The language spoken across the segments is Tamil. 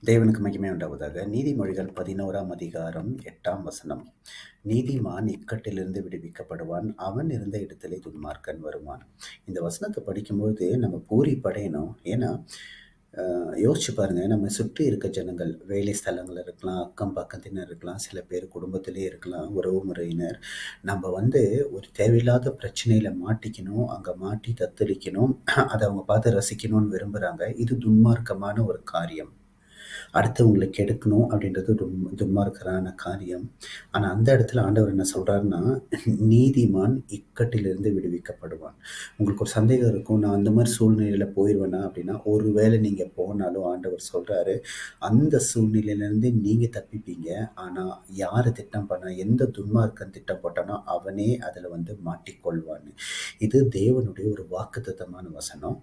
தேவனுக்கு மகிமை உண்டாவதாக. நீதிமொழிகள் 11ஆம் அதிகாரம் 8ஆம் வசனம். நீதிமான் இக்கட்டிலிருந்து விடுவிக்கப்படுவான், அவன் இருந்த இடத்திலே துன்மார்க்கன் வருவான். இந்த வசனத்தை படிக்கும்பொழுது நம்ம பூரிப்படையணும். ஏன்னா யோசிச்சு பாருங்க, நம்ம சுற்றி இருக்க ஜனங்கள், வேலை ஸ்தலங்கள் இருக்கலாம், அக்கம் பக்கத்தினர் இருக்கலாம், சில பேர் குடும்பத்திலே இருக்கலாம், உறவு முறையினர். நம்ம ஒரு தேவையில்லாத பிரச்சனையில மாட்டிக்கணும், அங்க மாட்டி தத்தளிக்கணும், அதை அவங்க பார்த்து ரசிக்கணும்னு விரும்புறாங்க. இது துன்மார்க்கமான ஒரு காரியம். அடுத்தவங்கள கெடுக்கணும் அப்படின்றது துன்மார்க்கரான காரியம். ஆனா அந்த இடத்துல ஆண்டவர் என்ன சொல்றாருன்னா, நீதிமான் இக்கட்டிலிருந்து விடுவிக்கப்படுவான். உங்களுக்கு ஒரு சந்தேகம் இருக்கும், நான் அந்த மாதிரி சூழ்நிலையில போயிருவேனா அப்படின்னா, ஒருவேளை நீங்க போனாலும் ஆண்டவர் சொல்றாரு, அந்த சூழ்நிலையிலிருந்து நீங்க தப்பிப்பீங்க. ஆனா யாரு திட்டம் பண்ணா, எந்த துன்மார்க்கன் திட்டம் போட்டானோ அவனே அதுல மாட்டிக்கொள்வான்னு. இது தேவனுடைய ஒரு வாக்குத்தத்தமான வசனம்.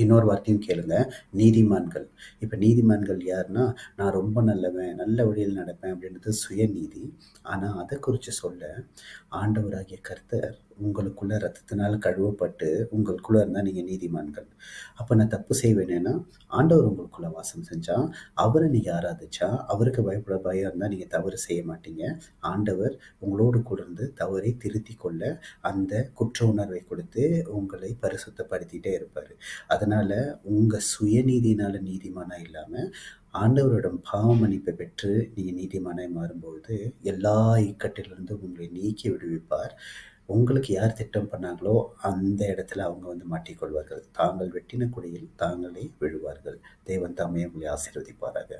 இன்னொரு வார்த்தையும் கேளுங்க, நீதிமான்கள். இப்ப நீதிமான்கள் யாருன்னா, நான் ரொம்ப நல்லவன், நல்ல வழியில் நடப்பேன் அப்படின்றது சுயநீதி. ஆனா அதை குறித்து சொல்ல, ஆண்டவராகிய கர்த்தர் உங்களுக்குள்ள ரத்தத்தினால கழுவப்பட்டு உங்களுக்குள்ள இருந்தால் நீங்கள் நீதிமான்கள். அப்போ நான் தப்பு செய்வேனேன்னா, ஆண்டவர் உங்களுக்குள்ள வாசம் செஞ்சா, அவரை நீங்கள் ஆராதிச்சா, அவருக்கு பயப்பட பயம் இருந்தால் நீங்கள் தவறு செய்ய மாட்டீங்க. ஆண்டவர் உங்களோடு கூட இருந்து தவறை திருத்தி கொள்ள அந்த குற்ற உணர்வை கொடுத்து உங்களை பரிசுத்தப்படுத்திட்டே இருப்பார். அதனால உங்கள் சுயநீதினால நீதிமானா இல்லாமல் ஆண்டவரிடம் பாவ மன்னிப்பை பெற்று நீங்கள் நீதிமானாய் மாறும்பொழுது எல்லா இக்கட்டிலிருந்தும் உங்களை நீக்கி விடுவிப்பார். உங்களுக்கு யார் திட்டம் பண்ணாங்களோ அந்த இடத்துல அவங்க மாட்டிக்கொள்வார்கள். தாங்கள் வெட்டின குழியில் தாங்களே விழுவார்கள். தேவன் தாமே உங்களை ஆசீர்வதிப்பாராக.